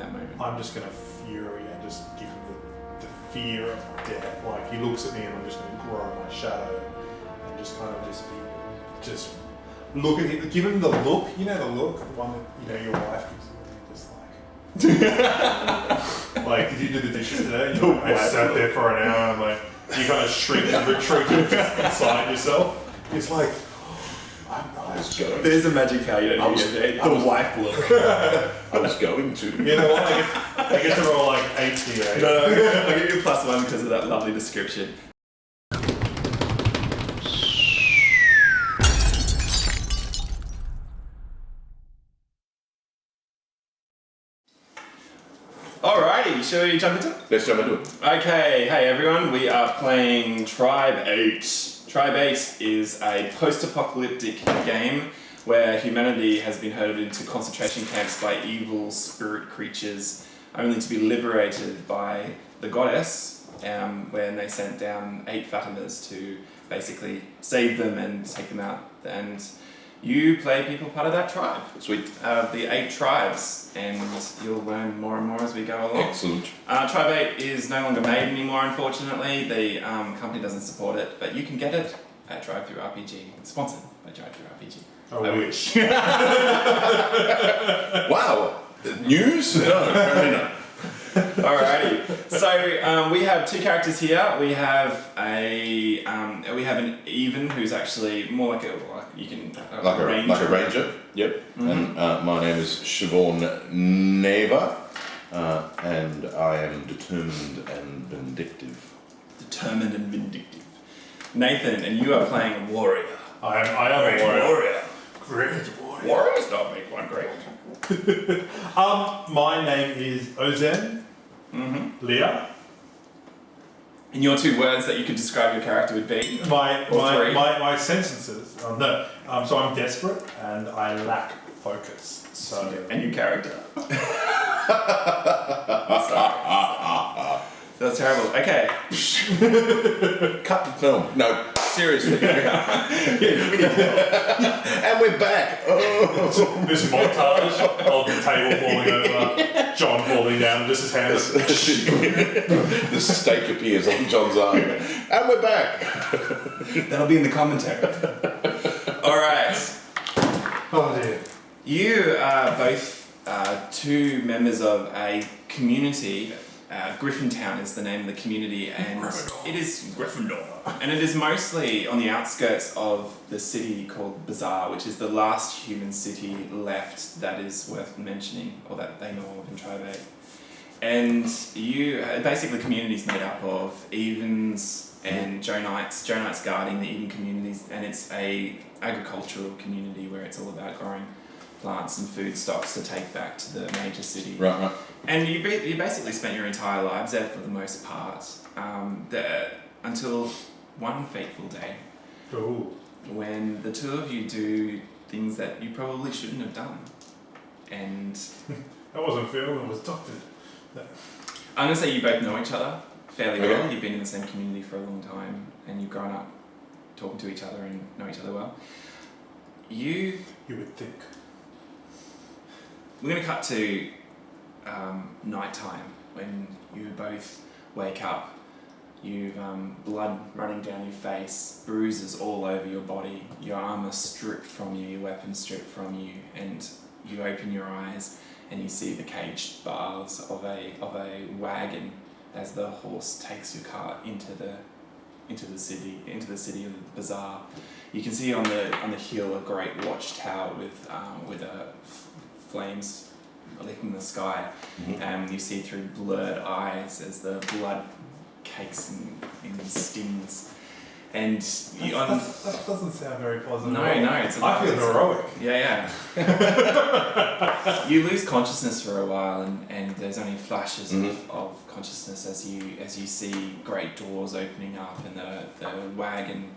that moment? I'm just going to fury and just give him the fear of death. Like, he looks at me and I'm just going to grow my shadow and just kind of just look at him, give him the look, the look, the one that, your wife gives you, just like, like, did you do the dishes today? I sat there for an hour and you kind of shrink and retreat inside yourself. It's like, there's a magic power you don't need. The wife look. I was going to. You know what? I get to roll like 8d8. No, I'll give you a +1 because of that lovely description. Alrighty, shall we jump into it? Let's jump into it. Okay, hey everyone, we are playing Tribe 8. Tribe 8 is a post-apocalyptic game where humanity has been herded into concentration camps by evil spirit creatures, only to be liberated by the goddess, when they sent down 8 Fatimas to basically save them and take them out. And you play people part of that tribe. Sweet. The 8 tribes, and you'll learn more and more as we go along. Excellent. Tribe 8 is no longer made anymore, unfortunately. The company doesn't support it, but you can get it at Drive-Thru RPG. Sponsored by Drive-Thru RPG. Oh, I wish. Wow. News? No, apparently not. Alrighty. So we have 2 characters here. We have an Even who's actually more like a ranger. Yep. Mm-hmm. And my name is Siobhan Neva, and I am determined and vindictive. Determined and vindictive. Nathan, and you are playing a warrior. I am a warrior. Great warrior. Warriors don't make one great. My name is Ozen. Leah. And your 2 words that you could describe your character would be? My sentences. So I'm desperate and I lack focus. So. And your character? Sorry. That's terrible. Okay. Cut the film. No, seriously. And we're back. Oh. This montage of the table falling over, John falling down, just his hand. The stake appears on John's arm. And we're back. That'll be in the commentary. Alright. Oh dear. You are both 2 members of a community. Griffintown is the name of the community, and it is Gryffindor, and it is mostly on the outskirts of the city called Bazaar, which is the last human city left that is worth mentioning, or that they know of in Tribe 8. And basically the community is made up of Evens and Joe Knights guarding the Even communities, and it's a agricultural community where it's all about growing plants and food stocks to take back to the major city. Right. And you basically spent your entire lives there for the most part, until one fateful day. Ooh. When the 2 of you do things that you probably shouldn't have done. And That wasn't Phil, it was Doctor. I'm going to say you both know each other fairly well. You've been in the same community for a long time, and you've grown up talking to each other and know each other well. You would think. We're going to cut to nighttime when you both wake up. You've blood running down your face, bruises all over your body, your armor stripped from you, your weapon stripped from you, and you open your eyes and you see the caged bars of a wagon as the horse takes your cart into the city of the bazaar. You can see on the hill a great watchtower with flames licking the sky, and you see through blurred eyes as the blood cakes and stings. And that doesn't sound very positive. No, it's. I feel heroic. Yeah. You lose consciousness for a while, and there's only flashes of consciousness as you see great doors opening up and the wagon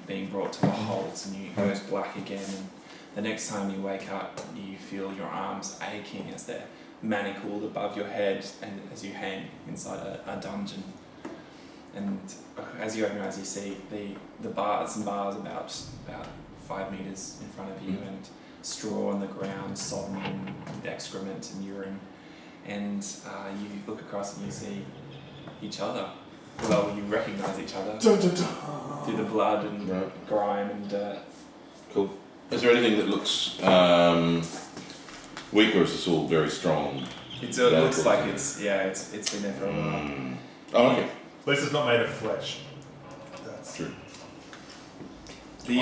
being brought to a halt, and you goes black again. And the next time you wake up, you feel your arms aching as they're manacled above your head, and as you hang inside a dungeon. And as you open your eyes, you see the bars about 5 meters in front of you, and straw on the ground, sodden and excrement and urine. and you look across and you see each other. Well, you recognise each other through the blood and grime and dirt. Cool. Is there anything that looks weak, or is this all very strong? It looks like it's been there for a while. Oh, okay. At least it's not made of flesh. That's True. Sorry.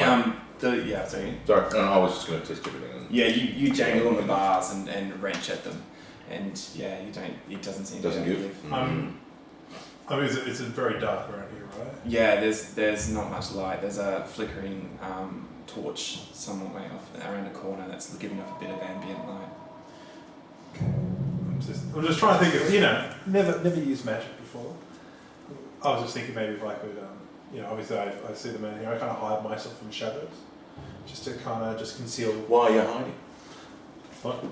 Sorry, I was just going to test everything. Yeah, you jangle on the bars and wrench at them, and it doesn't seem Doesn't to give. give. I mean, it's very dark around here, right? Yeah, there's not much light. There's a flickering torch somewhat way off around a corner that's giving off a bit of ambient light. I'm just trying to think of, never used magic before. I was just thinking maybe if I could, obviously I see the man here, I kind of hide myself from shadows, just to kind of just conceal. Why are you hiding? What?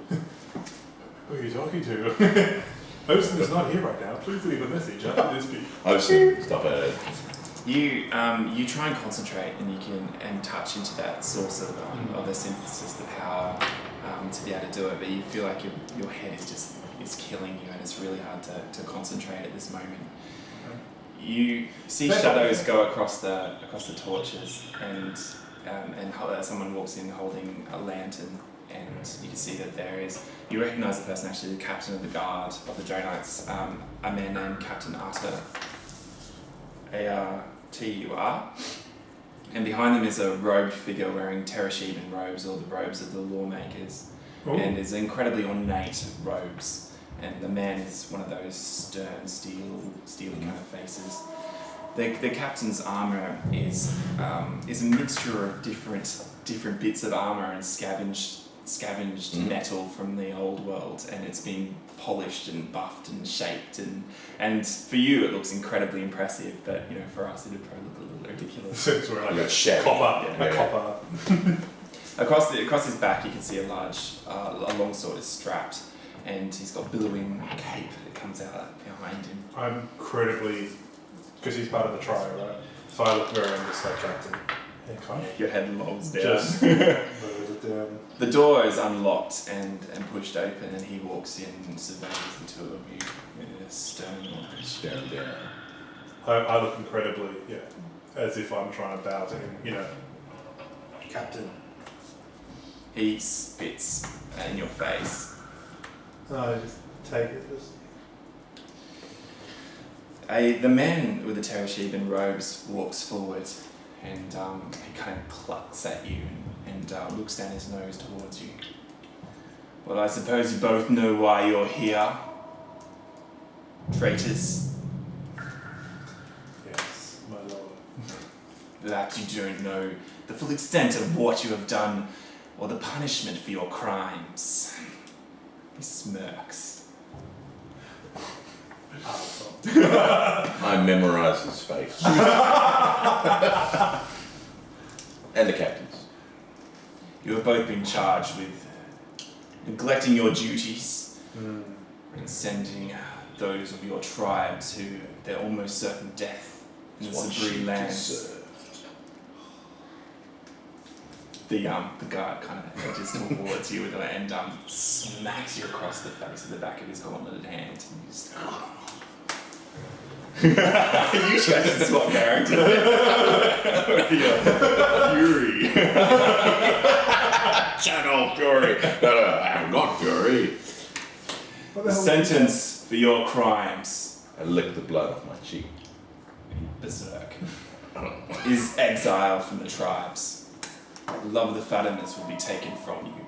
Who are you talking to? Ocean is not here right now. Please leave a message after this beep. Ocean, stop it. You try and concentrate, and you can touch into that source of the synthesis, the power, to be able to do it. But you feel like your head is killing you, and it's really hard to concentrate at this moment. You see shadows go across the torches, and someone walks in holding a lantern, and you can see that you recognise the person, actually the captain of the guard of the Dronites, a man named Captain Artur. A-R-T-U-R. And behind them is a robed figure wearing Terasheban robes, or the robes of the lawmakers. Ooh. And there's incredibly ornate robes. And the man is one of those stern, steely kind of faces. The captain's armour is a mixture of different bits of armour and scavenged metal from the old world, and it's been polished and buffed and shaped, and for you it looks incredibly impressive, but for us it'd probably look a little ridiculous. So it's like a shed. copper. Yeah. A copper. Across his back you can see a long sword is strapped, and he's got billowing cape that comes out behind him. I'm incredibly, because he's part of the trio, right? So I look very undistracted and kind of Your head lolls down. just move it down. The door is unlocked and pushed open, and he walks in and surveys the two of you with a stern look. Staring down. I look incredibly, as if I'm trying to bow to him, Captain. He spits in your face. I just take it. The man with the Terasheban robes walks forward, and he kind of clucks at you and looks down his nose towards you. Well, I suppose you both know why you're here, traitors. Yes, my lord. Perhaps you don't know the full extent of what you have done, or the punishment for your crimes. He smirks. I memorise his face. And the captain's. You have both been charged with neglecting your duties and sending those of your tribe to their almost certain death in the Sabri lands. The guard kind of edges towards you and smacks you across the face with the back of his gauntleted hand. And you just you try to swap character. Fury. Channel Fury. No, I haven't got Fury. The sentence for your crimes, I lick the blood off my cheek. berserk, is exile from the tribes. The love of the Fatimas will be taken from you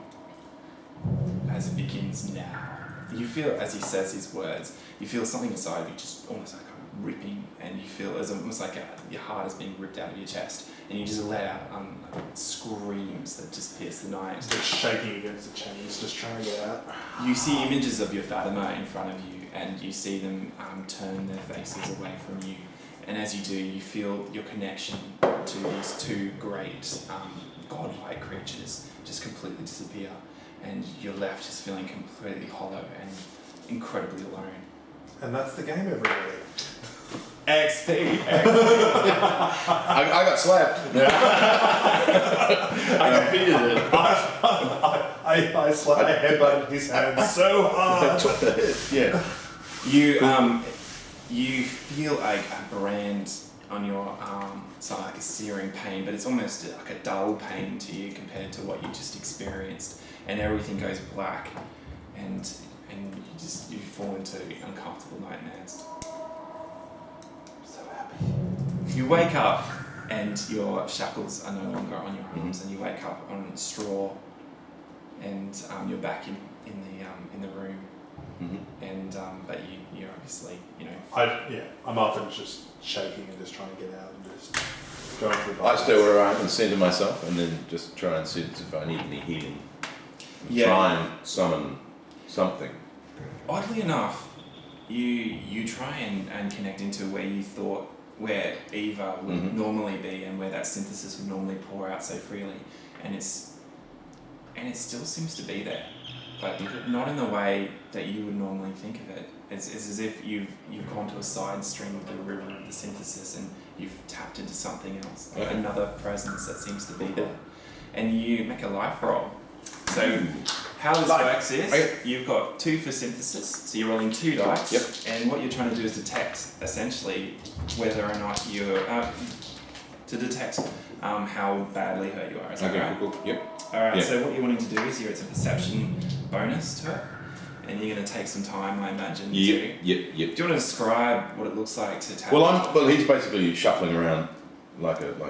as it begins now. You feel, as he says these words, you feel something inside of you just almost like ripping, and you feel as almost like your heart is being ripped out of your chest, and you just let out screams that just pierce the night. Just shaking against the chains, just trying to get out. You see images of your Fatima in front of you, and you see them turn their faces away from you. And as you do, you feel your connection to these two great godlike creatures just completely disappear, and you're left just feeling completely hollow and incredibly alone. And that's the game, everybody. XP. I got slapped. I defeated it. I headbutted his hand so hard. Yeah. You feel like a brand on your arm. It's not like a searing pain, but it's almost like a dull pain to you compared to what you just experienced, and everything goes black, and you fall into uncomfortable nightmares. So happy. You wake up and your shackles are no longer on your arms, and you wake up on straw, and you're back in the room, and but you obviously I'm up and just shaking and just trying to get out and just going through the I stay where I am and center myself, and then just try and sense if I need any healing. Yeah. Try and summon something. Oddly enough, you try and connect into where Eva would normally be and where that synthesis would normally pour out so freely, and it still seems to be there, but not in the way that you would normally think of it. It's as if you've gone to a side stream of the river of the synthesis and you've tapped into something else, like another presence that seems to be there, and you make a life roll. So how this works is you've got 2 for synthesis, so you're rolling 2 dice, and what you're trying to do is detect essentially whether or not you're how badly hurt you are. Is that right? Cool. Yep. Alright, so what you're wanting to do is it's a perception bonus to it, and you're going to take some time, I imagine. Yep. Do you want to describe what it looks like to tap? Well, he's basically shuffling around like an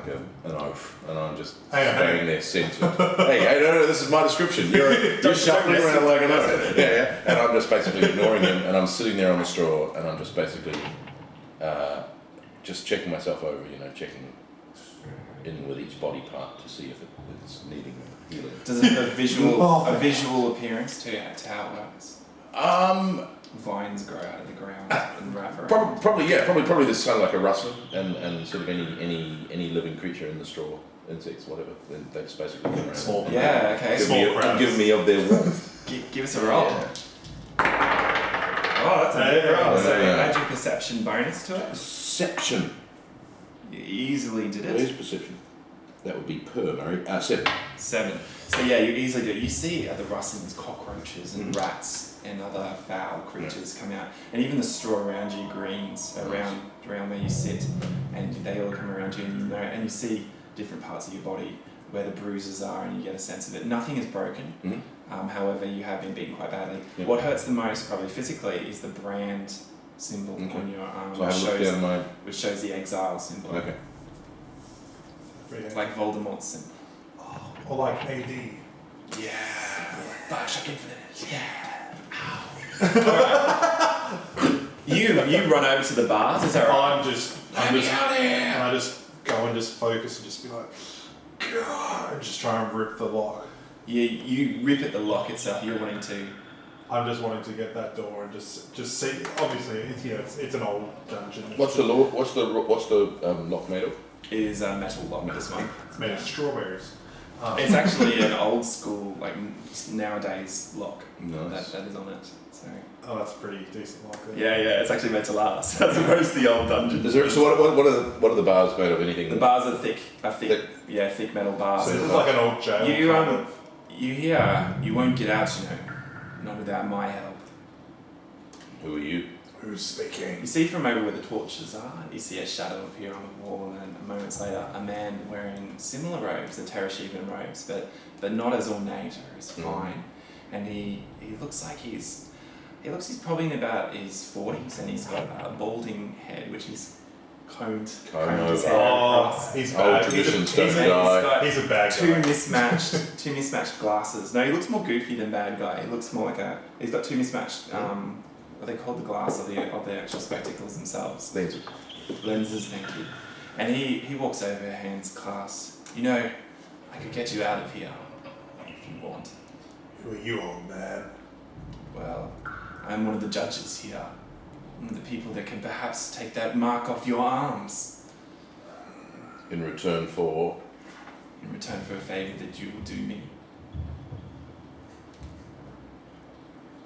oaf, and I'm just staying there centered. hey, no, this is my description. You're shuffling around like an oaf. Yeah, and I'm just basically ignoring him, and I'm sitting there on the straw, and I'm just basically just checking myself over, checking in with each body part to see if it's needing healing. Does it have a visual appearance to how it works? Vines grow out of the ground and wrap around. Probably this kind of like a rustling and sort of any living creature in the straw, insects, whatever. They just basically come around. Small. Yeah. Okay. Give me of their warmth. Give us a roll. Yeah. Oh, that's a big roll. So add your perception bonus to it. Perception. You easily did it. Where's perception? That would be 7. 7. So yeah, you easily do it. You see the rustlings, cockroaches and rats and other foul creatures come out, and even the straw around you greens around where you sit, and they all come around you, and you see different parts of your body where the bruises are, and you get a sense of it. Nothing is broken. However, you have been beaten quite badly. What hurts the most, probably physically, is the brand symbol on your arm, which shows the Exiled symbol. Okay. Like Voldemort's symbol. Or like AD. Yeah. Bioshock Infinite. Yeah. You run over to the bars. Is that right? I'm just out here. And I just go and just focus and just be like, God, and just try and rip the lock. You rip at the lock itself. You're wanting to. I'm just wanting to get that door and just see. Obviously, it's an old dungeon. What's the lock made of? It is a metal lock. This one. It's made of strawberries. It's actually an old school, like nowadays lock. Nice. That is on it. So. Oh, that's pretty decent lock. Yeah. It's actually meant to last as opposed to the old dungeon. So what are the bars made of? Anything? The bars are thick metal bars. So this is like an old jail. You won't get out, not without my help. Who are you? Who's speaking? You see from over where the torches are, you see a shadow appear on the wall, and then moments later, a man wearing similar robes, the Terashivan robes, but not as ornate or as fine. And he looks like he's probably in about his 40s, and he's got a balding head, which is combed his hair across. He's old bad. traditions don't die. He's a bad guy. Two mismatched glasses. No, he looks more goofy than bad guy. He looks more like he's got 2 mismatched. What are they called? The glass of the actual spectacles themselves. Lenses, thank you. And he walks over, hands clasped. I could get you out of here if you want. Who are you, old man? Well, I'm one of the judges here. One of the people that can perhaps take that mark off your arms. In return for a favour that you will do me.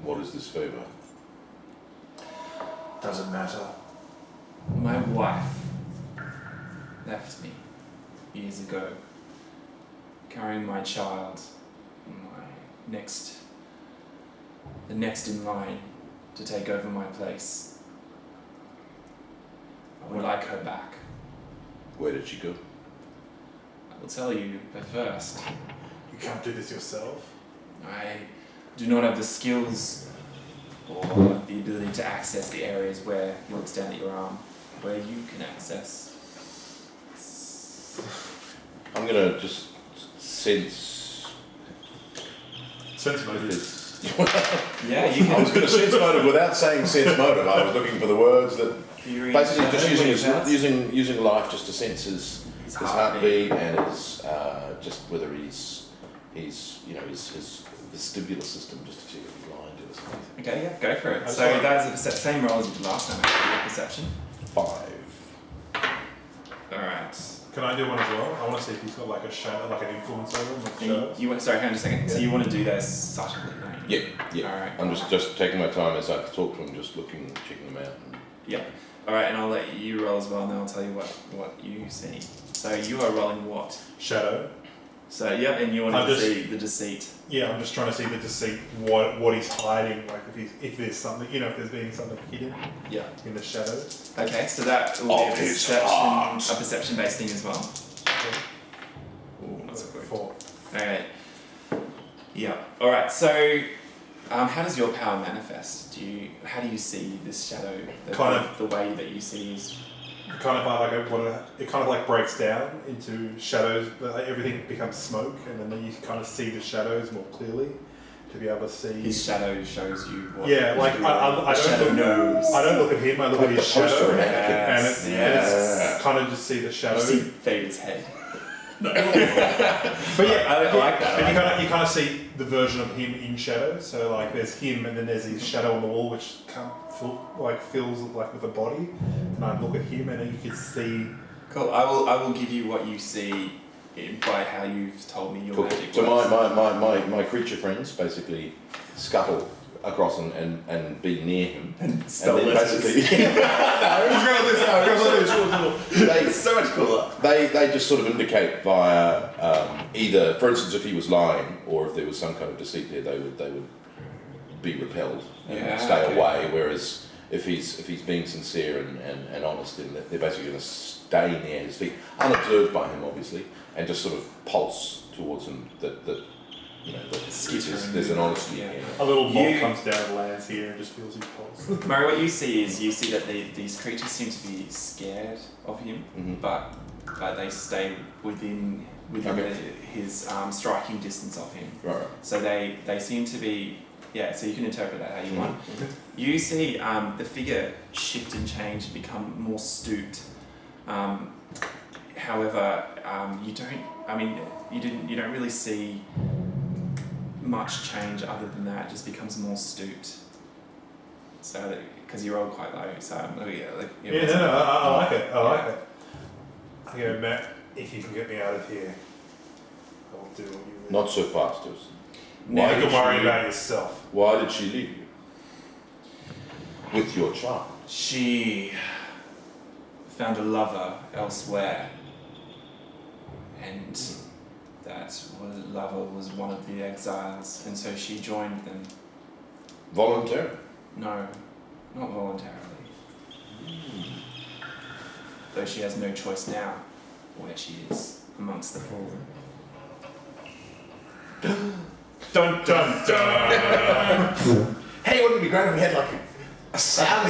What is this favour? Doesn't matter. My wife left me years ago, carrying my child, the next in line to take over my place. I would like her back. Where did she go? I will tell you, but first, You can't do this yourself. I do not have the skills or the ability to access the areas where you extend your arm, where you can access. I'm gonna just sense. Sense motive. Yeah, you I was can. gonna sense motive without saying sense motive. I was looking for the words that Fury, basically just shadow, using life just to sense his heartbeat and his just whether his vestibular system just to see if he's lying to us. Okay, yeah, go for it. So that's the same roll as you did last time, actually, your perception. 5. Alright. Can I do one as well? I want to see if he's got like a shadow, like an influence over him. Like shadows. Sorry, hang on a second. So Yeah. you want to do that subtly, don't you? Yeah. Alright. I'm just taking my time as I talk to him, just checking them out. Yeah. Alright, and I'll let you roll as well, and then I'll tell you what you see. So you are rolling what? Shadow. So, yeah, and you want to see the deceit. Yeah, I'm just trying to see the deceit, what he's hiding, like if there's something, if there's being something hidden Yeah. in the shadows. Okay, so that will be Of his heart. a perception-based thing as well. Ooh, that's good. 4. Alright. Yeah. Alright, so how does your power manifest? How do you see this shadow? The way that you see is Kind of it kind of like breaks down into shadows, but like everything becomes smoke, and then you kind of see the shadows more clearly to be able to see. his shadow shows you what. Yeah, like I don't look at him. I look at his poster shadow, mannequin. and it's kind of just see the You shadow. see Vader's head. But yeah, I like that. But you kind of see the version of him in shadow. So like there's him, and then there's his shadow on the wall, which fills like with a body. And I look at him, and then you can see. Cool. I will give you what you see by how you've told me your Cool. magic So works. my creature friends basically scuttle across and be near him. And then basically It's so much cooler. they just sort of indicate via either, for instance, if he was lying or if there was some kind of deceit there, they would be repelled and stay away. Whereas if he's being sincere and honest, then they're basically going to stay near his feet, unobserved by him, obviously, and just sort of pulse towards him. That there's an honesty. Yeah. A little moth comes down and lands here and just feels his pulse. Murray, what you see that these creatures seem to be scared of him, Mhm. but they stay within his striking distance of him. Right. So they seem to be, so you can interpret that how you want. You see the figure shift and change, become more stooped. However, you don't really see much change other than that. It just becomes more stooped. So because you rolled quite low, so I like it. I like it. I go, Matt, if you can get me out of here, I'll do what you will. Not so fast, Oz. No, You can worry about yourself. Why did she leave you? With your child? She found a lover elsewhere, and that lover was one of the exiles, and so she joined them. Voluntarily? No, not voluntarily. Though she has no choice now where she is amongst the fallen. Dun dun dun! Hey, wouldn't it be great if we had like a sound?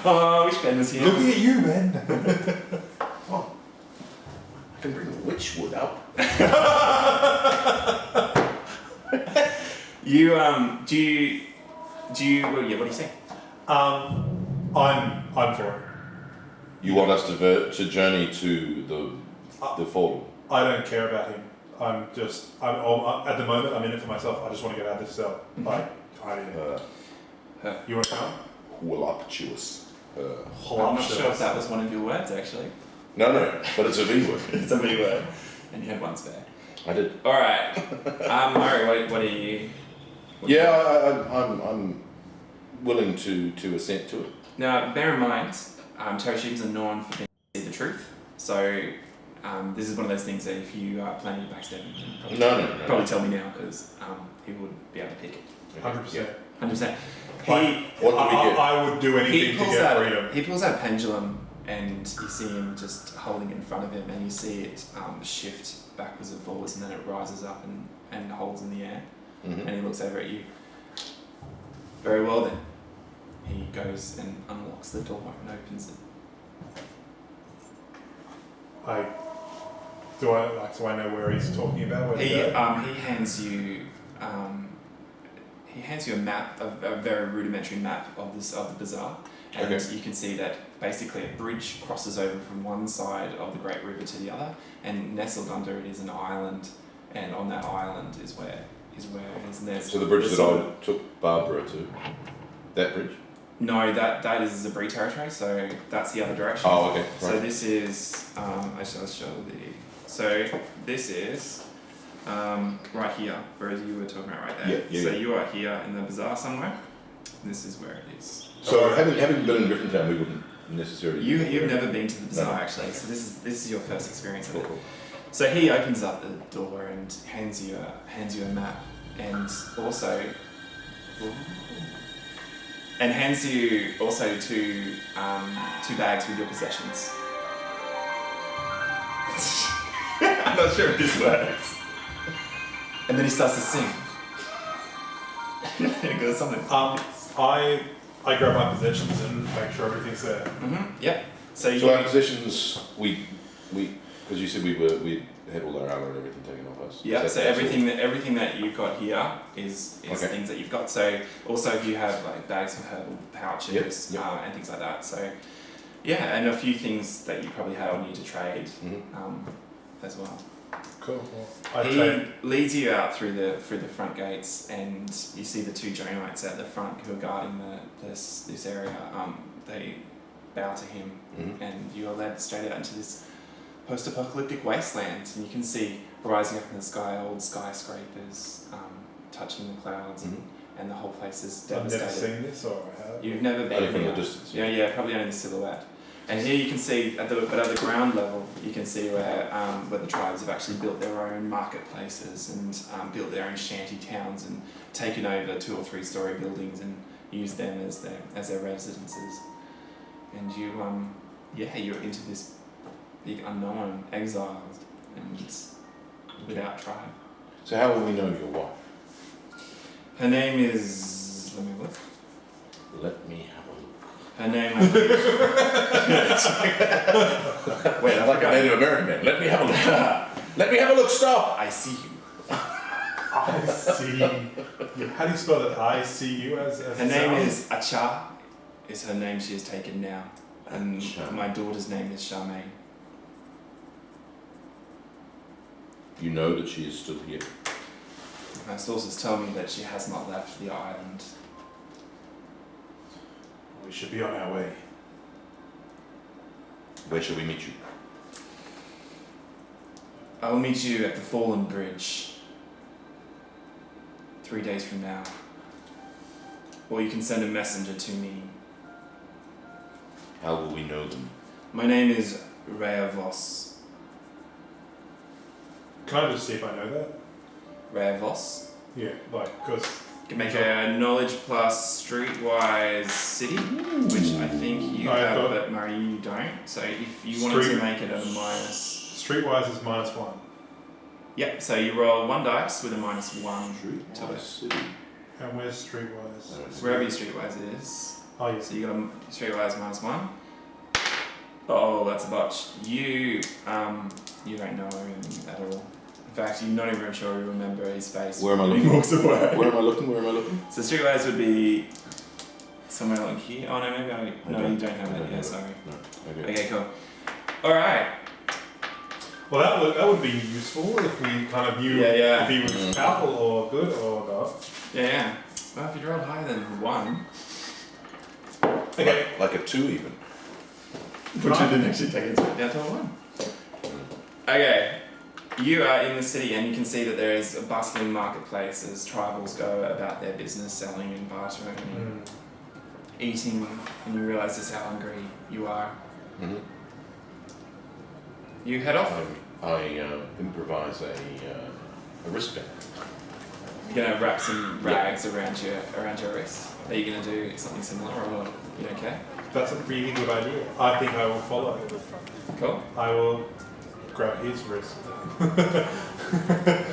Oh, I wish Ben was here. Looking at you, man. Oh, I can bring the witch wood up. What do you say? I'm for it. You want us to journey to the fallen? I don't care about him. I'm at the moment, I'm in it for myself. I just want to get out of this cell. Like, hide in it. You want to come? Voluptuous. I'm not sure if that was one of your words, actually. No, but it's a V word. It's a V word. And you had one spare. I did. Alright. Murray, what are you? Yeah, I'm willing to assent to it. Now, bear in mind, Terrashins are known for being able to see the truth. So, this is one of those things that if you are planning to backstab him, probably tell me now because he would be able to pick it. 100%. 100%. I would do anything to get freedom. He pulls out a pendulum and you see him just holding it in front of him and you see it shift backwards and forwards and then it rises up and holds in the air. Mm-hmm. And he looks over at you. Very well then. He goes and unlocks the door and opens it. Do I know where he's talking about? He hands you a map, a very rudimentary map of the bazaar, and you can see that basically a bridge crosses over from one side of the Great River to the other, and nestled under it is an island, and on that island is where it is. And there's so the bridge that I took Barbara to, that bridge? No, that is Zabri territory, so that's the other direction. Oh, okay. Right. So this is I shall show the. So this is right here, whereas you were talking about right there. Yeah. So you are here in the bazaar somewhere. This is where it is. So having been in Griffintown, we wouldn't necessarily. You've never been to the bazaar actually, so this is your first experience of it. Cool. So he opens up the door and hands you a map, and also. And hands you also two bags with your possessions. I'm not sure if this works. And then he starts to sing. It goes something. I grab my possessions and make sure everything's there. Mm-hmm. Yep. So our possessions, we because you said we had all our armor and everything taken off us. Yeah. So everything that you've got here is things that you've got. So also if you have like bags of herbal pouches and things like that. So yeah, and a few things that you probably had on you to trade as well. Cool. He leads you out through the front gates, and you see the two Jonaites at the front who are guarding this area. They bow to him, and you are led straight out into this post-apocalyptic wasteland. And you can see rising up in the sky old skyscrapers touching the clouds, and the whole place is devastated. I've never seen this, or have You've never been from here. the distance. Yeah, probably only the silhouette. And here you can see, at the ground level, you can see where the tribes have actually built their own marketplaces and built their own shanty towns and taken over 2 or 3 story buildings and used them as their residences. And you're into this big unknown, exiled, and without tribe. So how will we know your wife? Her name is. Let me look. Let me have a look. Her name, I believe. Wait, I like a Native American man. Let me have a look. Let me have a look. Stop. I see you. I see. How do you spell that? I see you as her name is Acha. Is her name she has taken now, and my daughter's name is Charmaine. You know that she is still here. My sources tell me that she has not left the island. We should be on our way. Where shall we meet you? I will meet you at the Fallen Bridge 3 days from now. Or you can send a messenger to me. How will we know them? My name is Rhea Voss. Can I just see if I know that? Rhea Voss? Yeah, because... You can make a knowledge plus streetwise city, which I think you have, but Murray, you don't. So if you wanted to make it at a minus... Streetwise is -1. Yep, so you roll 1 dice with a -1 to it. City. And where's streetwise? Wherever your streetwise is. Oh, yes. So you got a streetwise -1. Oh, that's a botch. You don't know him at all. In fact, you're not even sure you remember his face. Where am I when looking? He walks away. Where am I looking? So streetwise would be somewhere like here. Oh no, maybe you don't have that. Yeah, sorry. No. Okay, cool. All right. Well, that would be useful if we kind of knew if he was powerful or good or not. Yeah. Well, if you rolled higher than 1. Okay. Like a 2 even. Which I didn't actually take into it down to a 1. Okay. You are in the city and you can see that there is a bustling marketplace as tribals go about their business, selling and bartering and eating and you realise just how hungry you are. Mm-hmm. You head off. I improvise a wristband. You're gonna wrap some rags around your wrist. Are you gonna do something similar, or you don't care? That's a really good idea. I think I will follow. Cool. I will grab his wrist.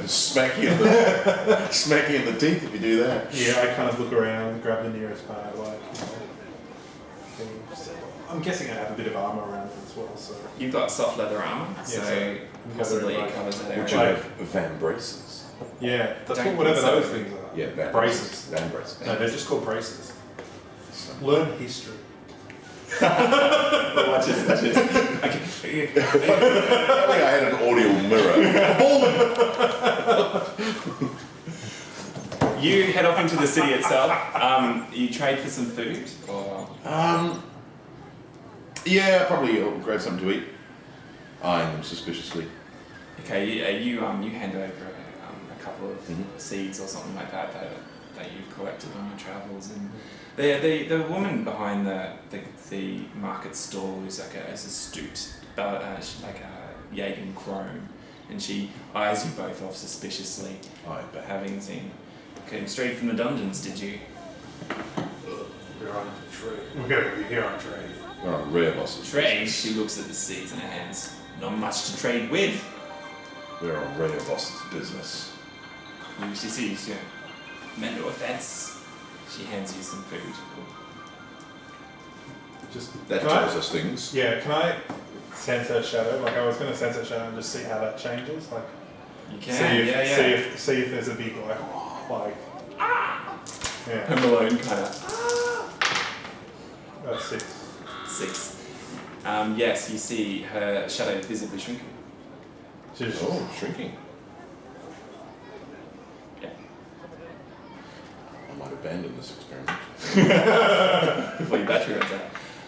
Smack you in the teeth if you do that. Yeah, I kind of look around, grab the nearest kind of like, things. I'm guessing I have a bit of armor around it as well, so. You've got soft leather armor, so possibly it covers that Would you area. have van braces? Yeah, that's Don't whatever think so. those things are. Yeah, van Braces. Van braces. No, they're just called braces. Learn history. Watch this. Okay. I think I had an audio mirror. You head off into the city itself. You trade for some food, or Yeah, probably I'll grab something to eat. Eyeing them suspiciously. okay, you hand over a couple of seeds or something like that you've collected on your travels, and the woman behind the market stall is like a astute, she's like a Jagan crone, and she eyes you both off suspiciously. But Having seen, came straight from the dungeons, did you? We're on trade. We're going to be here on trade. we're on rare bosses. Trade. She looks at the seeds in her hands. Not much to trade with. We're on rare bosses business. She sees you. Meant no offense. She hands you some food. Just That can tells I, us things. Yeah, can I sense her shadow? Like I was going to sense her shadow and just see how that changes. Like You can, see if there's a big like yeah. Home Alone kind of. 6. 6. Yes, you see her shadow visibly shrinking. She's Shrinking. Yeah. I might abandon this experiment. Before your battery runs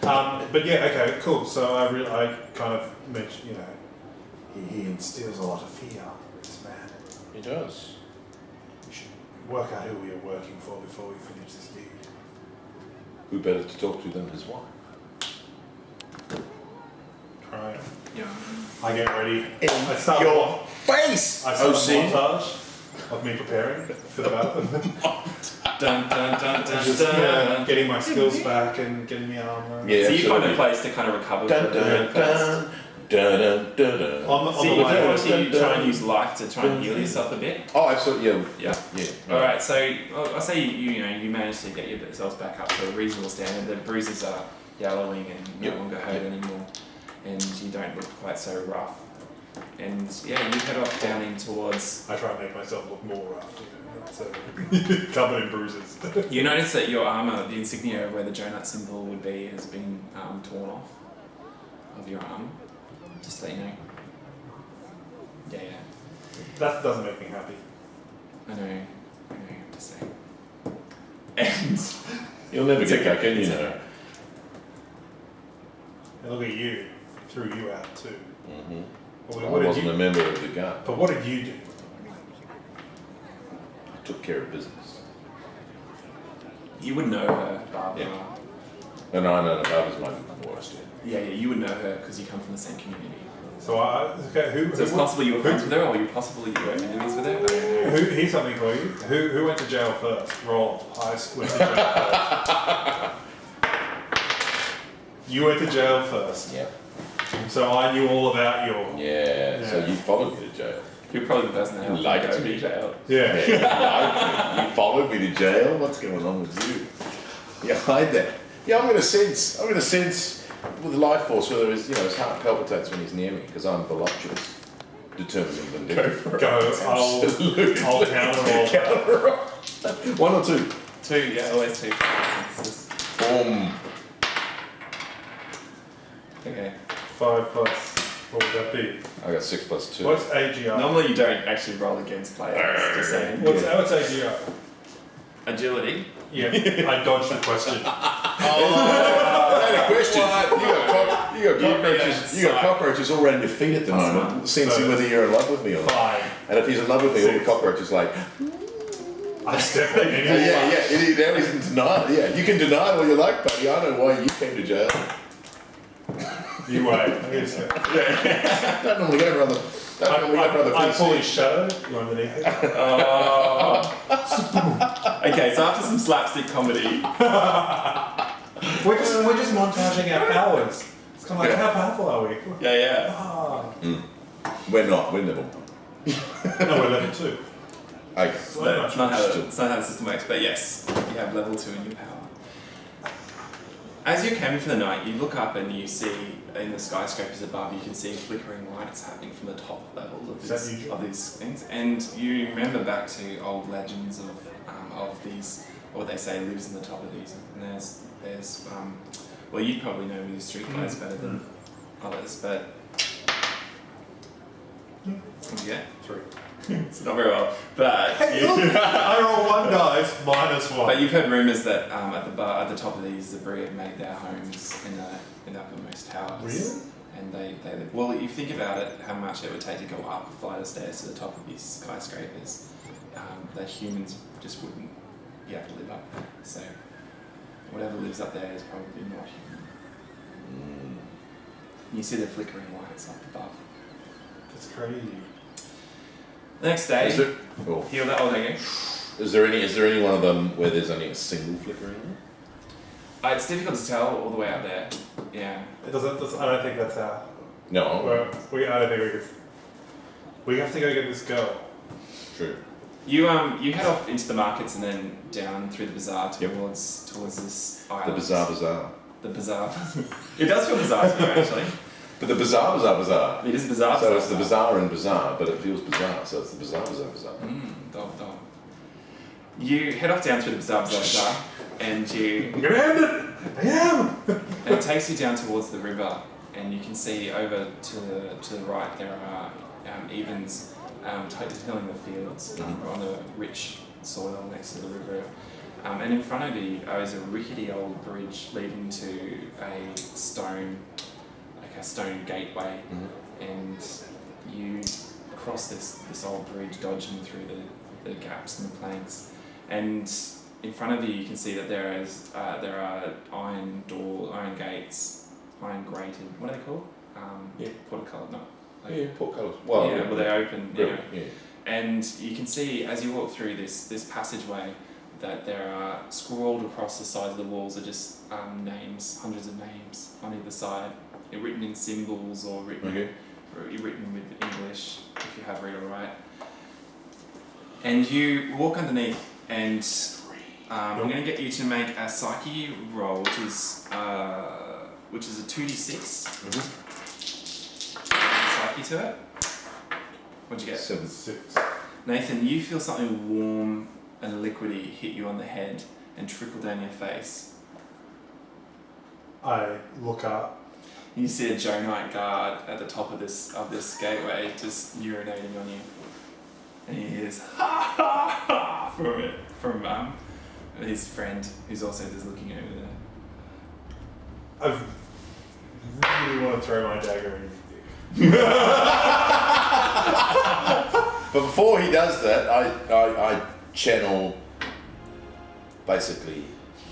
out. but yeah, okay, cool. So I kind of mentioned, he instills a lot of fear. This man. He does. We should work out who we are working for before we finish this deed. Who better to talk to than his wife? Alright. Yeah. I get ready. In I start your face! I start a OC. montage of me preparing for the battle. Dun dun dun dun Just, dun. getting my skills back and getting the armor. Yeah, So you find a absolutely. place to kind of recover Dun from the dun first. dun dun dun dun. On So the if you way. want to try and use life to try and heal yourself a bit. Oh, absolutely. Yeah. Yeah. All right. So I'll say you managed to get yourselves back up to a reasonable standard. The bruises are yellowing and no longer hurt anymore, and you don't look quite so rough. And yeah, you head off down in towards. I try and make myself look more rough, so covered in bruises. You notice that your armor, the insignia where the donut symbol would be, has been torn off of your armor. Just so you know. Yeah. That doesn't make me happy. I know. Just saying. And You'll never It's get okay, back in, it's you okay. know. And look at you, threw you out too. Mm-hmm. Well, I what did wasn't you? a member of the guard. But what did you do? I took care of business. you would know her, Barbara. Yeah. And I know that I was my worst. Yeah, you would know her because you come from the same community. So who? So it's possible you were friends with her, or you possibly were enemies with her. I don't know. Here's something for you. Who went to jail first? Roll. I went to jail first. You went to jail first. Yeah. So I knew all about your. Yeah. So Yeah. you followed me to jail. You're probably the person that helped Liked me go me. to jail. Yeah. You followed me to jail? What's going on with you? You hide that. Yeah, I'm gonna sense with life force whether his heart palpitates when he's near me, because I'm voluptuous. Determined and vindictive. Go. I'll counter roll. Counter. 1 or 2? 2, yeah, always 2. Boom. Okay. 5 plus. What would that be? I got 6 plus 2. What's AGR? Normally you don't actually roll against players, just saying. What's AGR? Agility. Yeah, I dodged the question. I had a question. You got cockroaches all around your feet at the moment. Sensing whether you're in love with me or not. 5. And if he's in love with me, all the cockroaches like. That's definitely Yeah, now he's in denial. Yeah, you can deny it all you like, buddy. I know why you came to jail. You wait. Don't normally go for other. I pull his shadow. You underneath it. Okay, so after some slapstick comedy, we're just montaging our powers. It's kind of like, how powerful are we? yeah. We're not. We're level 1. No, we're level 2. Okay. So it's not how the system works, but yes, you have level 2 in your power. As you're camping for the night, you look up and you see in the skyscrapers above, you can see flickering lights happening from the top levels of these things. And you remember back to old legends of these, or what they say lives in the top of these. And there's well, you probably know these street guys better than others, but what did you get? 3. It's not very well, but I roll 1 dice, -1. But you've heard rumours that at the top of these, the Brie have made their homes in the uppermost towers. Really? And they well, if you think about it, how much it would take to go up a flight of stairs to the top of these skyscrapers, that humans just wouldn't be able to live up there. So whatever lives up there is probably not human. You see the flickering lights up above. That's crazy. The next day, heal that. Oh, there you go. Is there any one of them where there's only a single flickering light? It's difficult to tell all the way up there. Yeah. It doesn't. I don't think that's how. No. I don't think we can. We have to go get this girl. True. You head off into the markets and then down through the bazaar towards this island. The bazaar. The bazaar. It does feel bizarre to you, actually. But the bazaar. It is bizarre. So it's the bazaar and bazaar, but it feels bizarre. So it's the bazaar. Dog. You head off down through the bazaar, and you. I'm gonna end it. I am. And it takes you down towards the river, and you can see over to the right there are evens tilling the fields on the rich soil next to the river. And in front of you is a rickety old bridge leading to a stone gateway, and you cross this old bridge, dodging through the gaps in the planks. And in front of you can see that there are iron gates, iron grated. What are they called? Portcullis, no. Portcullis. Well, they open. Yeah. And you can see as you walk through this passageway that there are scrawled across the sides of the walls are just names, hundreds of names on either side. They're written in symbols or written with English if you have read or write. And you walk underneath, and I'm going to get you to make a psyche roll, which is a 2d6. Psyche to it. What'd you get? 7. 6. Nathan, you feel something warm and liquidy hit you on the head and trickle down your face. I look up. You see a Jonite guard at the top of this gateway just urinating on you. And he hears ha ha ha from his friend who's also just looking over there. I really want to throw my dagger in his dick. But before he does that, I channel basically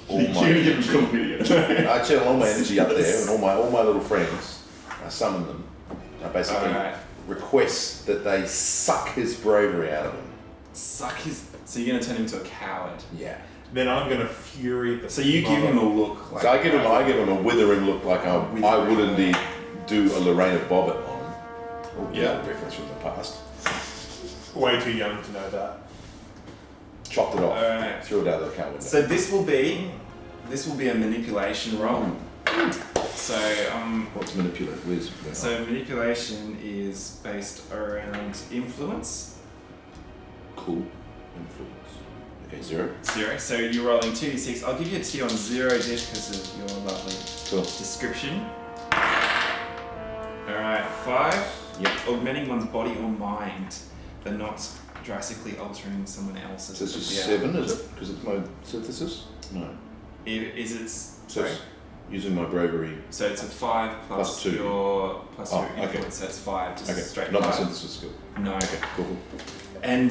all my energy. I channel all my energy up there, and all my little friends. I summon them. I basically request that they suck his bravery out of him. So you're gonna turn him into a coward. Yeah. Then I'm gonna fury the. So you give him a look. Like So I give him a withering look, like I would indeed do a Lorena Bobbitt on. Yeah, reference from the past. Way too young to know that. Chopped it off. Alright. Threw it out of the car window. So this will be a manipulation roll. So what's manipulate? So manipulation is based around influence. Cool. Influence. Okay, 0. 0. So you're rolling 2d6. I'll give you a T on 0 just because of your lovely description. Alright, 5. Yep. Augmenting one's body or mind, but not drastically altering someone else's. So this is 7, is it? Because it's my synthesis? No. Is it? Sorry? Using my bravery. So it's a 5 Plus 2. your Okay. influence, so it's 5, just Okay. straight Not my 5. synthesis skill. No. Okay. Cool. And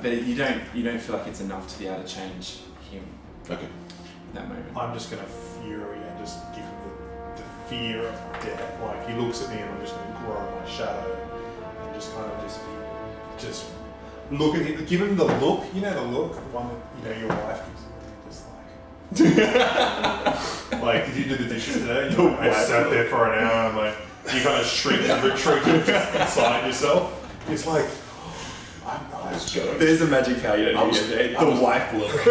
but you don't feel like it's enough to be able to change him Okay. in that moment. I'm just gonna fury and just give him the fear of death. Like he looks at me and I'm just gonna grow my shadow and just kind of just look at him, give him the look. You know the look, the one that your wife gives me, just like did you do the dishes today? I sat there for an hour and like you kind of shrink and retreat inside yourself. It's like I was going. There's the magic power you don't need. The wife look.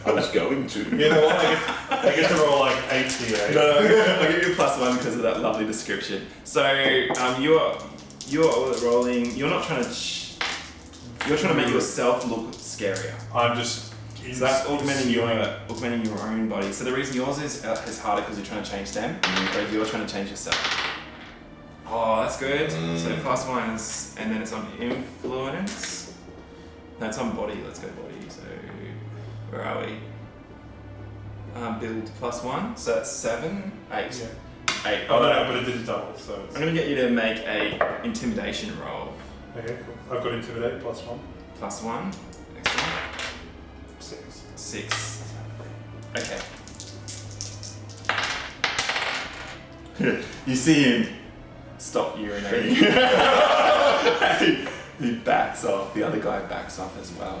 I was going to. you know what? I get to roll like 8d8. No, I'll give you a +1 because of that lovely description. So you're rolling. You're not trying to. You're trying to make yourself look scarier. I'm just. So that's augmenting your own body. So the reason yours is harder because you're trying to change them, but you're trying to change yourself. Oh, that's good. So +1 is, and then it's on influence. No, it's on body. Let's go body. So where are we? Build +1. So that's 7, 8. Yeah. 8. Oh no, but it did double, so it's... I'm gonna get you to make a intimidation roll. Okay, cool. I've got intimidate +1. +1. Excellent. 6. 6. Okay. You see him stop urinating. he backs off. The other guy backs off as well.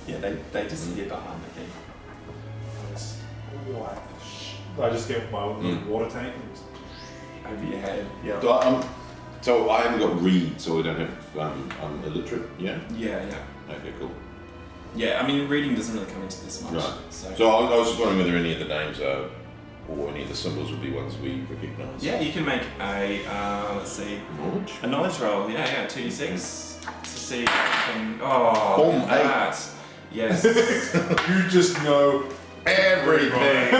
And they disappear behind the thing. I just get my water tank and just... Over your head. Yeah. So I haven't got read, so I don't have. I'm illiterate. Yeah. Yeah. Okay. Cool. Yeah. I mean, reading doesn't really come into this much. Right. So I was just wondering whether any of the names are, or any of the symbols would be ones we recognise. yeah, you can make a let's see, Knowledge. a knowledge roll. Yeah. 2d6 to see. If you can, oh, Form look at that. Yes. You just know Everything.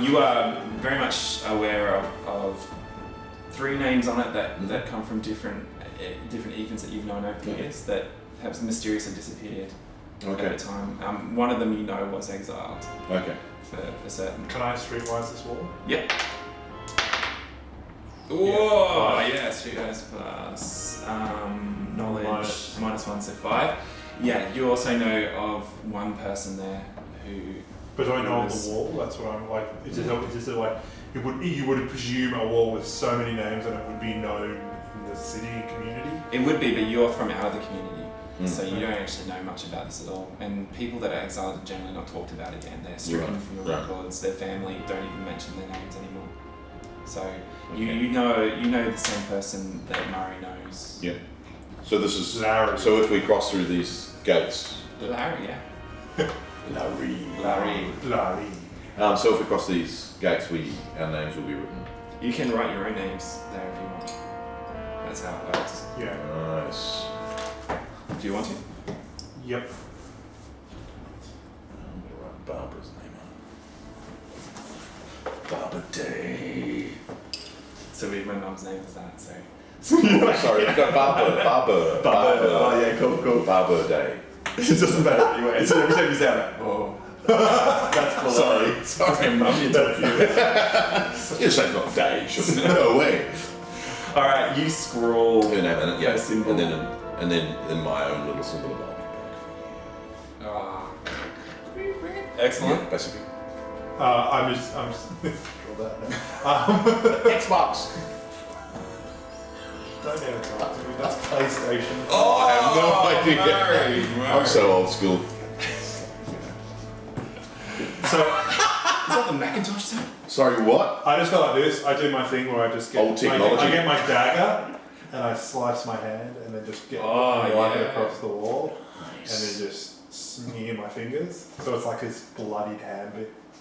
You are very much aware of 3 names on it that come from different events that you've known over the years that have mysteriously disappeared over time. One of them you know was Exiled. Okay. For certain. Can I streetwise this wall? Yep. Oh yes, you guys plus knowledge -1, so 5. Yeah, you also know of one person there who. But do I know of the wall? That's what I'm like. Is it like you would presume a wall with so many names that it would be known in the city and community? It would be, but you're from out of the community, so you don't actually know much about this at all. And people that are exiled are generally not talked about again. They're stricken from your records. Their family don't even mention their names anymore. So you know the same person that Murray knows. Yeah. So this is Larry. So if we cross through these gates, Larry, yeah. Larry. So if we cross these gates, our names will be written. You can write your own names there if you want. That's how it works. Yeah. Nice. Do you want to? Yep. I'm gonna write Barbara's name on. Barbara Day. So my mum's name is that. So. Sorry, no, Barbara. Oh yeah, cool. Barbara Day. It doesn't matter anyway. So every time you say that, oh. That's cool. Sorry. That's my mum you talk to. You say not Day, shouldn't it? No way. Alright, you scroll a symbol. and then my own little symbol of Excellent. Yeah, basically. I'm just draw that now. Xbox. Don't ever talk to me. That's PlayStation. Oh, I have no idea. Murray. I'm so old school. So, is that the Macintosh set? Sorry, what? I just go like this. I do my thing where I just get Old technology. I get my dagger and I slice my hand and then just get it across the wall and then just smear my fingers. So it's like this bloodied hand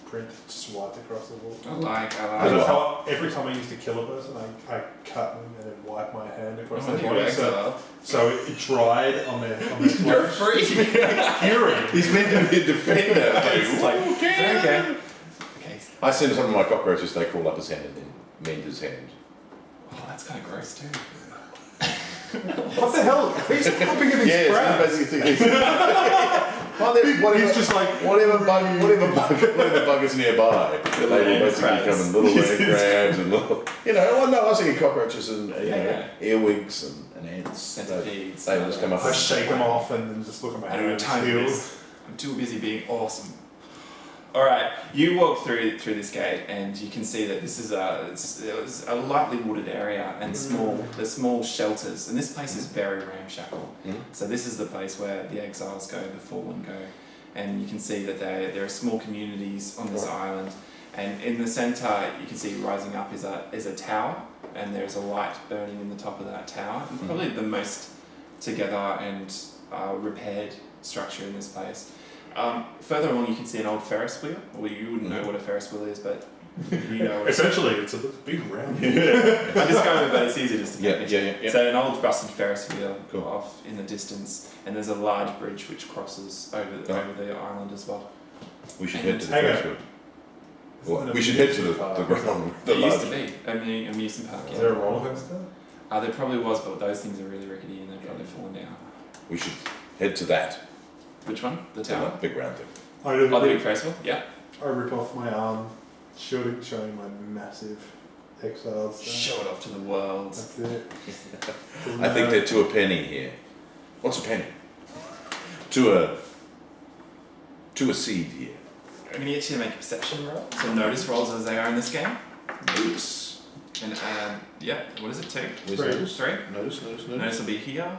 print just wiped across the wall. I like That's how every time I used to kill a person, I cut them and then wipe my hand across their body. So it dried on their You're free. Fury. He's meant to be a defender. It's like, okay. I send some of my cockroaches, they crawl up his hand and then mend his hand. Oh, that's kind of gross too. What the hell? He's popping in his crap. basically He's just like whatever bug is nearby. They will basically come in little land crabs and little, well, no, I was thinking cockroaches and earwigs and ants. Centipedes. They just come up. I shake them off and then just look at my I don't have time for heels. this. I'm too busy being awesome. Alright, you walk through this gate and you can see that this is it was a lightly wooded area and there's small shelters, and this place is very ramshackle. So this is the place where the exiles go, the fallen go, and you can see that there are small communities on this island, and in the centre you can see rising up is a tower, and there's a light burning in the top of that tower, and probably the most together and repaired structure in this place. Further along, you can see an old Ferris wheel. Well, you wouldn't know what a Ferris wheel is, but you know. Essentially, it's a big round. I'm just going with it, but it's easy just to get Yeah. So an old rusted Ferris wheel off in the distance, and there's a large bridge which crosses over the island as well. We should head to the Ferris wheel. We should head to the ground. There used to be an amusement park. Is there a roller coaster? There probably was, but those things are really rickety and they've probably fallen down. We should head to that. Which one? The tower? The big round thing. The big Ferris wheel? Yeah. I rip off my arm, showing my massive Exiled stuff. Show it off to the world. That's it. I think they're to a penny here. What's a penny? To a seed here. I'm going to get you to make a perception roll. So notice rolls as they are in this game. Notice. And what is it? 2? Notice. 3? Notice. Notice will be here.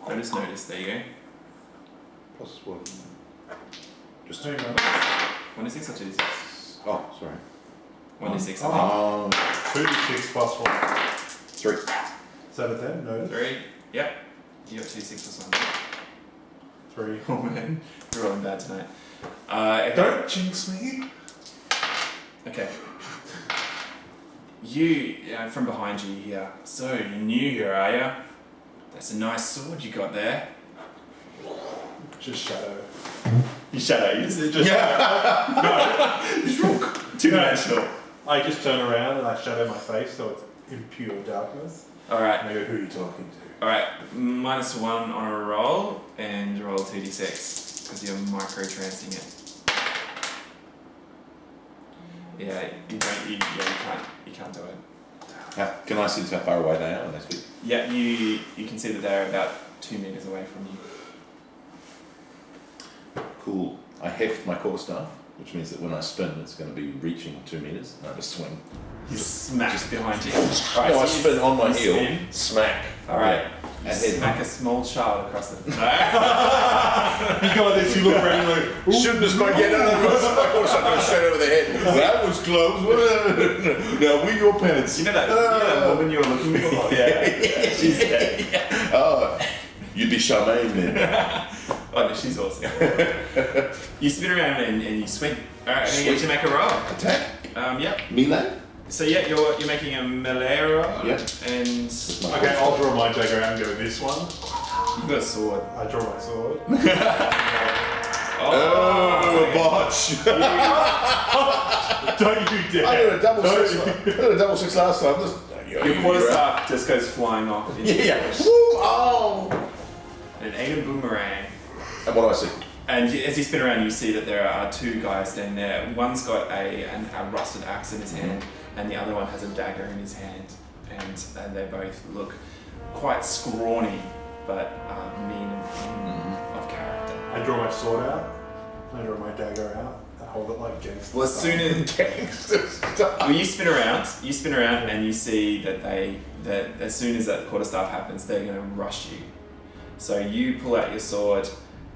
Notice. There you go. Plus 1. Just 2. 1d6 or 2d6? Oh, sorry. 1d6. 2d6 plus 1. 3. Is that a 10? Notice. 3. Yep. You got 2d6 plus 1. 3. Oh man, you're rolling bad tonight. Okay. Don't jinx me. Okay. You, from behind you here. So, you're new here, are you? That's a nice sword you got there. Just shadow. You shadow, you just two-dimensional. I just turn around and I shadow my face so it's in pure darkness. Alright. And I go, who are you talking to? Alright, -1 on a roll and roll 2d6 because you're micro-transing it. Yeah, you can't do it. Can I see how far away they are when they speak? Yeah, you can see that they're about 2 meters away from you. Cool. I heft my quarterstaff, which means that when I spin, it's going to be reaching 2 meters, and I just swing. You smack behind you. Right, I spin on my heel, smack. Alright. Yeah. You smack a small child across the... You go like this, you look ready like, ooh. Shouldn't have spoken. Yeah, no, my quarterstaff goes straight over the head. That was close. Now, we your pants. You know that woman you were looking for? Yeah. She's dead. Oh, you'd be Charmaine then. Oh no, she's awesome. You spin around and you swing. Alright, I'm going to get you to make a roll. Attack? Yep. Melee? So yeah, you're making a melee roll. Yep. And... Okay, I'll draw my dagger out and go this one. You've got a sword. I draw my sword. Oh, botch. Don't you dare. I did a double six last time. Your quarterstaff just goes flying off. Yeah. Woo! Oh! And an egg boomerang. And what do I see? And as you spin around, you see that there are 2 guys standing there. One's got a rusted axe in his hand, and the other one has a dagger in his hand. And they both look quite scrawny, but mean of character. I draw my sword out, and I draw my dagger out, and hold it like gangster. Well, as soon as you spin around, and you see that that as soon as that quarterstaff happens, they're going to rush you. So you pull out your sword,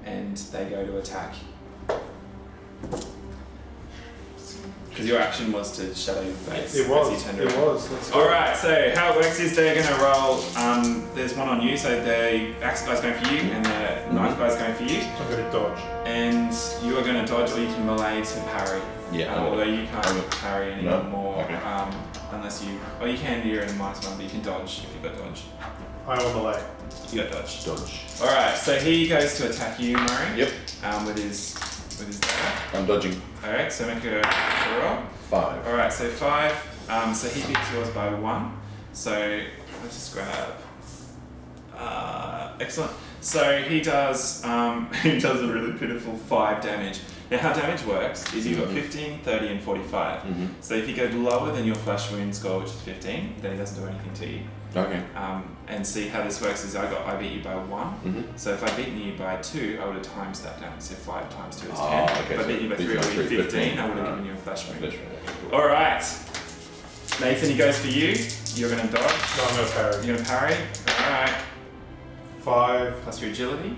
and they go to attack. Because your action was to shadow your face. It was. As you turned It around. was. Let's go. Alright, so how it works is they're going to roll. There's one on you, so the axe guy's going for you, and the knife guy's going for you. I'm going to dodge. And you are going to dodge, or you can melee to parry. Yeah. Although you can't parry anymore, Okay. unless you. Well, you can. You're in a -1, but you can dodge if you've got dodge. I will melee. You got dodge. Dodge. All right. So he goes to attack you, Murray. Yep. With his dagger. I'm dodging. All right. So make a roll. 5. All right. So 5. So he beats yours by 1. So let's just grab. Excellent. So he does a really pitiful 5 damage. Now how damage works is you've got 15, 30 and 45. So if you go lower than your flash wound score, which is 15, then he doesn't do anything to you. Okay. And see how this works is I beat you by 1. So if I beat you by 2, I would have times that down. So 5 times 2 is 10. Okay, If I beat you by 3, I would have 15. I would have given you a flash wound. Cool. Alright. Nathan, he goes for you. You're going to dodge. No, I'm going to parry. You're going to parry. Alright. 5. Plus your agility.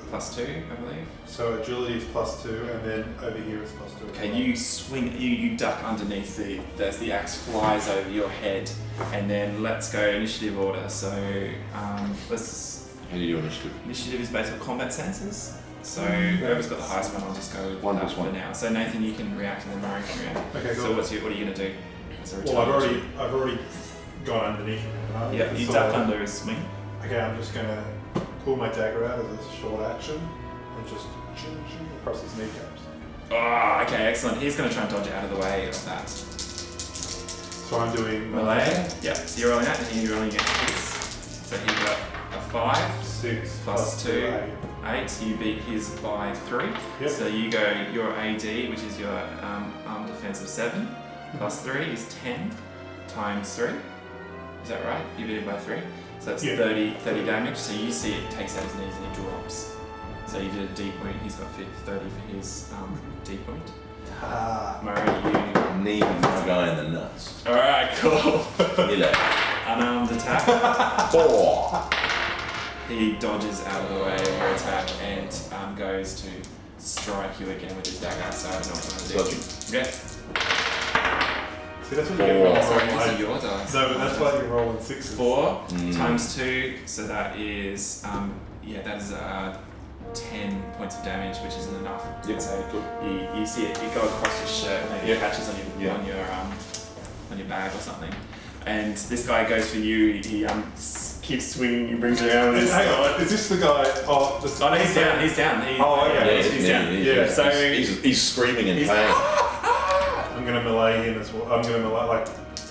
Plus 2, I believe. So agility is plus 2, and then over here is plus 2. Okay, you swing, you duck underneath the axe flies over your head, and then let's go initiative order. So let's. How do you do initiative? Initiative is based on combat senses. So whoever's got the highest one, I'll just go with that for now. So Nathan, you can react, and then Murray can react. Okay, cool. So what are you gonna do? Well, I've already gone underneath. Yeah, you duck under his swing. Okay, I'm just gonna pull my dagger out as a short action and just across his kneecaps. Oh, okay, excellent. He's going to try and dodge out of the way of that. So I'm doing melee. Yeah, so you're rolling that, and you're rolling against his. So he got a 5. 6 plus 2, 8. You beat his by 3. Yep. So you go your AD, which is your armed defense of 7, plus 3 is 10 times 3. Is that right? You beat him by 3. So that's 30 damage. So you see it takes out his knees and he drops. So you did a D point. He's got 30 for his D point. Murray, you knee my guy in the nuts. All right, cool. Melee. Unarmed attack. 4. He dodges out of the way of your attack and goes to strike you again with his dagger. So I don't know what you want to do. Okay. See, that's what 4. you get. Sorry, these are your dice. No, but that's why you're rolling 6s. 4 times 2, so that is that is 10 points of damage, which isn't enough. Yep. So you see it go across your shirt, maybe it catches on your bag or something. And this guy goes for you. He keeps swinging. He brings you around. Hang on, is this the guy? Oh, no, he's down. He's down. Okay. He's down. Yeah. So he's screaming in pain. I'm gonna melee him as well. I'm gonna melee like.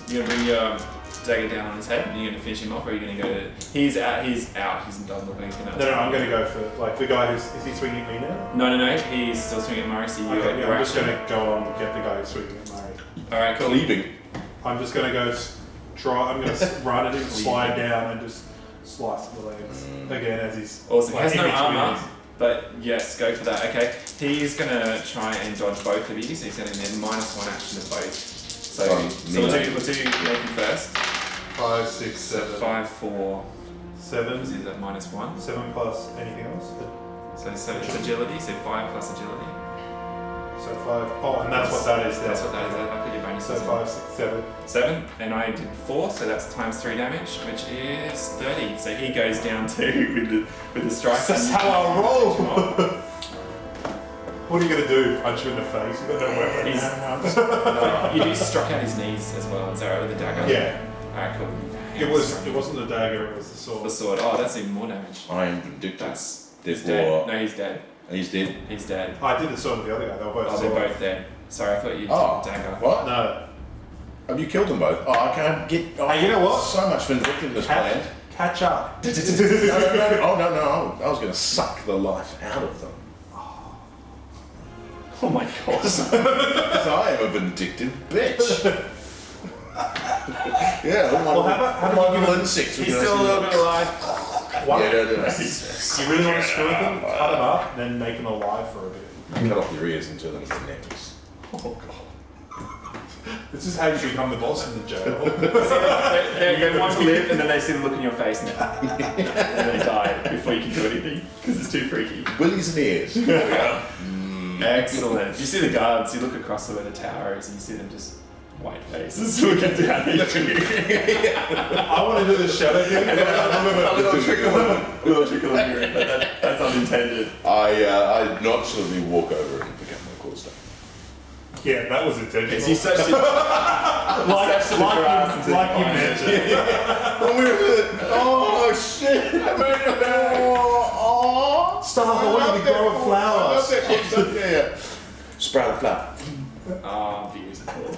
You're gonna bring your dagger down on his head, and you're gonna finish him off, or are you gonna go to? He's out. He doesn't look like he's gonna. No, I'm gonna go for like the guy who's. Is he swinging at me now? No. He's still swinging at Murray. So Okay, I'm just gonna go on and get the guy who's swinging at Murray. All right, cool. Cleaving. I'm just gonna go try. I'm gonna run at him, slide down, and just slice the legs again as he's. Awesome. He has no in between armor, his- but yes, go for that. Okay. He's gonna try and dodge both of you, so he's gonna need -1 action of both. So we'll do Nathan first. 5, 6, So 7. 5, 4. 7. Is that -1? 7 plus anything else. So it's agility. So 5 plus agility. So 5. Oh, and that's what that is. That's what that is. I put your bonuses. So in. 5, 6, 7. 7, and I did 4, so that's times 3 damage, which is 30. So he goes down too with the strike. That's how I roll. What are you gonna do? Punch him in the face? You've got no weapon. No, you just struck out his knees as well. Is that right with the dagger? Yeah. Alright, cool. It wasn't the dagger. It was the sword. The sword. Oh, that's even more damage. I am vindictive. He's dead. Therefore, No, he's dead. he's dead. He's dead. I did the sword with the other guy. They were both. Oh, they're both dead. Sorry, I thought you did Oh, the dagger. what? No. Have you killed them both? Oh, I can't get. Oh, Hey, you know what? So much vindictiveness planned. Catch up. No. Oh no! I was going to suck the life out of them. Oh my god. Because I am a vindictive bitch. Yeah. Well, how about you give him- insects? He's still a little bit alive. What? Yeah. You really want to screw with them? Cut them up, then make them alive for a bit. Cut off your ears and turn them into necks. Oh god. This is how you become the boss in the jail. They want to live, and then they see the look in your face, and then they die before you can do anything because it's too freaky. Willies and ears. Excellent. You see the guards. You look across to where the tower is, and you see them just white faces looking down at you. I want to do the shadow thing. A little trickle of urine, but that's unintended. I nonchalantly walk over and pick up my core staff. Yeah, that was intentional. Is he such a like you mentioned. Oh shit! Stop! I want you to grow flowers. Yeah. Sprout a flower. Oh, beautiful.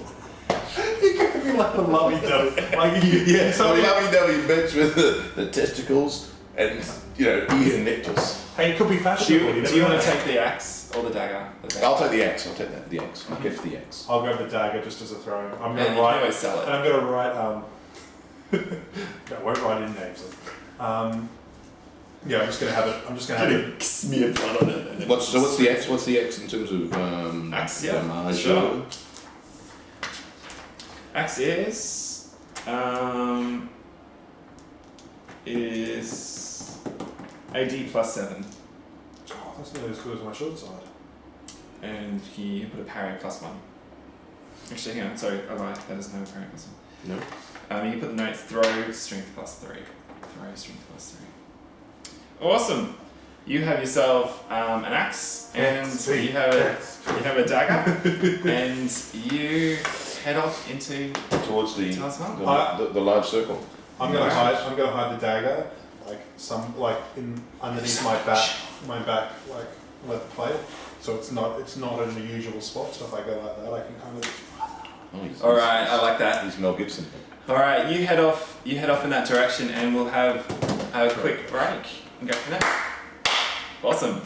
You could be like the lovey-dovey. Like you, Yeah, so lovey-dovey bitch with the testicles and ear necklace. Hey, it could be Do fashionable. you want to take the axe or the dagger? I'll take the axe. I'll take that. The axe. I'll gift the axe. I'll grab the dagger just as a throw. I'm Yeah, going you to can write. always sell it. And I'm going to write. No, I won't write in names. Yeah, I'm just going to have it. I'm just going to have it. Smear blood on it. And then What's the axe? What's the axe in terms of Axe, yeah, damage? sure. Axe is AD plus 7. Oh, that's not as good as my short side. And he put a parry plus 1. Actually, hang on, sorry, I lied. That doesn't have a parry plus 1. No. You put the notes throw, strength plus 3. Throw, strength plus 3. Awesome! You have yourself an axe, and you have a dagger, and you head off into Towards the Taskmaster. the large circle. I'm going to hide. I'm going to hide the dagger, underneath my back, like leather plate. So it's not an unusual spot. So if I go like that, I can kind of. All right, I like that. He's Mel Gibson. All right, you head off in that direction, and we'll have a quick break and go from there. Awesome.